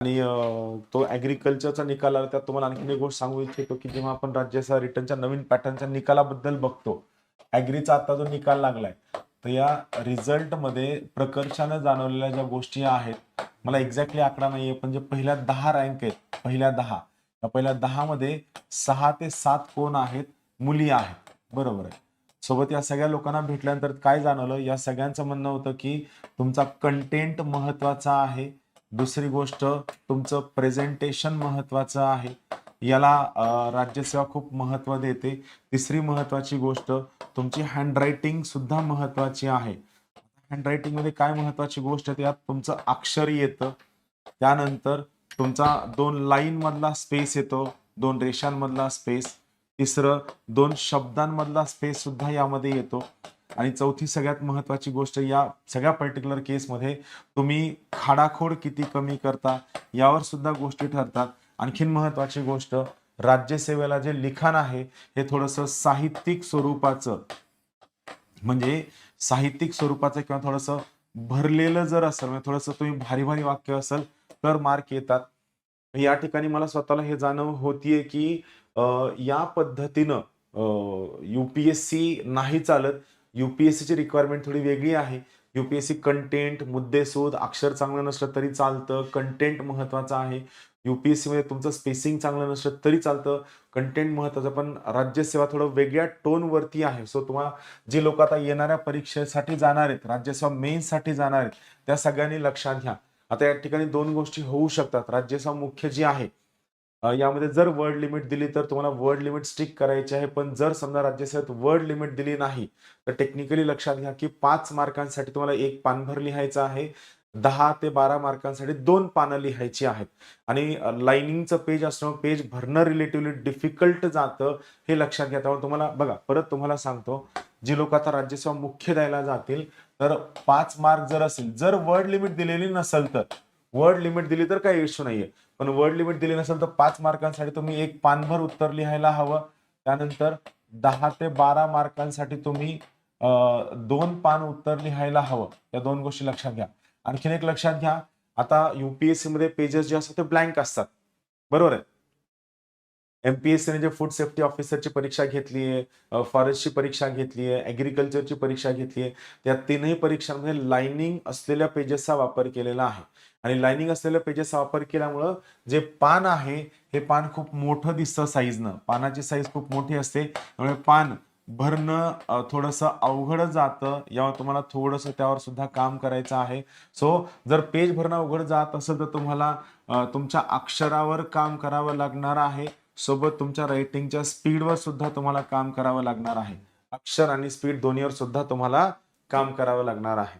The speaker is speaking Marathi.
आणि तो ॲग्रिकल्चरचा निकाल आला त्यात तुम्हाला आणखीन एक गोष्ट सांगू इच्छितो की जेव्हा आपण राज्याचा रिटर्नच्या नवीन पॅटर्नच्या निकालाबद्दल बघतो, ॲग्रीचा आता जो निकाल लागलाय तर या रिझल्टमध्ये प्रकर्षानं जाणवलेल्या ज्या गोष्टी आहेत, मला एक्झॅक्टली आकडा नाहीये पण जे पहिल्या 10 रँक आहेत, पहिल्या 10 या पहिल्या 10 मध्ये 6 ते 7 कोण आहेत, मुली आहेत. बरोबर आहे. सोबत या सगळ्या लोकांना भेटल्यानंतर काय जाणवलं, या सगळ्यांचं म्हणणं होतं की तुमचा कंटेंट महत्वाचा आहे. दुसरी गोष्ट तुमचं प्रेझेंटेशन महत्वाचं आहे. याला राज्यसेवा खूप महत्व देते. तिसरी महत्वाची गोष्ट तुमची हँडरायटिंग सुद्धा महत्वाची आहे. हँडरायटिंग मध्ये काय महत्वाची गोष्ट आहे, यात तुमचं अक्षर येतं. त्यानंतर तुमचा 2 लाईन मधला स्पेस येतो, 2 रेषांमधला स्पेस. तिसरं 2 शब्दांमधला स्पेस सुद्धा यामध्ये येतो. आणि चौथी सगळ्यात महत्वाची गोष्ट या सगळ्या पर्टिक्युलर केसमध्ये तुम्ही खाडाखोड किती कमी करता यावर सुद्धा गोष्टी ठरतात. आणखीन महत्वाची गोष्ट, राज्यसेवेला जे लिखाण आहे हे थोडंसं साहित्यिक स्वरूपाचं, म्हणजे साहित्यिक स्वरूपाचं किंवा थोडंसं भरलेलं जर असेल, म्हणजे थोडंसं तुम्ही भारी भारी वाक्य असेल तर मार्क येतात. या ठिकाणी मला स्वतःला हे जाणव होतीये की या पद्धतीनं यूपीएससी नाही चालत. यूपीएससीची रिक्वायरमेंट थोडी वेगळी आहे. यूपीएससी कंटेंट, मुद्देसूद, अक्षर चांगलं नसलं तरी चालतं, कंटेंट महत्वाचं आहे. यूपीएससी मध्ये तुमचं स्पेसिंग चांगलं नसलं तरी चालतं, कंटेंट महत्वाचं. पण राज्यसेवा थोडं वेगळ्या टोन वरती आहे. सो तुम्हाला जे लोक आता येणाऱ्या परीक्षेसाठी जाणार आहेत, राज्यसेवा मेन्स साठी जाणार आहेत, त्या सगळ्यांनी लक्षात घ्या. आता या ठिकाणी 2 गोष्टी होऊ शकतात. राज्यसेवा मुख्य जी आहे यामध्ये जर वर्ड लिमिट दिली तर तुम्हाला वर्ड लिमिट स्टिक करायची आहे. पण जर समजा राज्यसेवेत वर्ड लिमिट दिली नाही तर टेक्निकली लक्षात घ्या की 5 मार्कांसाठी तुम्हाला 1 पानभर लिहायचं आहे. 10 ते 12 मार्कांसाठी 2 पानं लिहायची आहेत. आणि लाइनिंगचं पेज असणं, पेज भरणं रिलेटिव्हली डिफिकल्ट जातं, हे लक्षात घ्या. त्यामुळे तुम्हाला बघा, परत तुम्हाला सांगतो, जी लोक आता राज्यसेवा मुख्य द्यायला जातील तर 5 मार्क जर असेल, जर वर्ड लिमिट दिलेली नसेल तर, वर्ड लिमिट दिली तर काही इश्यू नाहीये. पण वर्ड लिमिट दिली नसेल तर 5 मार्कांसाठी तुम्ही 1 पानभर उत्तर लिहायला हवं. त्यानंतर 10 ते 12 मार्कांसाठी तुम्ही 2 पान उत्तर लिहायला हवं. या 2 गोष्टी लक्षात घ्या. आणखीन एक लक्षात घ्या, आता यूपीएससी मध्ये पेजेस जे असतात ते ब्लँक असतात, बरोबर आहे. एमपीएससीने जे फूड सेफ्टी ऑफिसरची परीक्षा घेतली आहे, फॉरेस्टची परीक्षा घेतली आहे, ॲग्रिकल्चरची परीक्षा घेतली आहे, त्या तीनही परीक्षांमध्ये लाइनिंग असलेल्या पेजेसचा वापर केलेला आहे. आणि लाइनिंग असलेल्या पेजेसचा वापर केल्यामुळं जे पान आहे हे पान खूप मोठं दिसतं साईजनं. पानाची साईज खूप मोठी असते, त्यामुळे पान भरणं थोडंसं अवघड जातं. यावर तुम्हाला थोडंसं त्यावर सुद्धा काम करायचं आहे. सो जर पेज भरणं अवघड जात असेल तर तुम्हाला तुमच्या अक्षरावर काम करावं लागणार आहे. सोबत तुमच्या रायटिंगच्या स्पीडवर सुद्धा तुम्हाला काम करावं लागणार आहे. अक्षर आणि स्पीड दोन्हीवर सुद्धा तुम्हाला काम करावं लागणार आहे.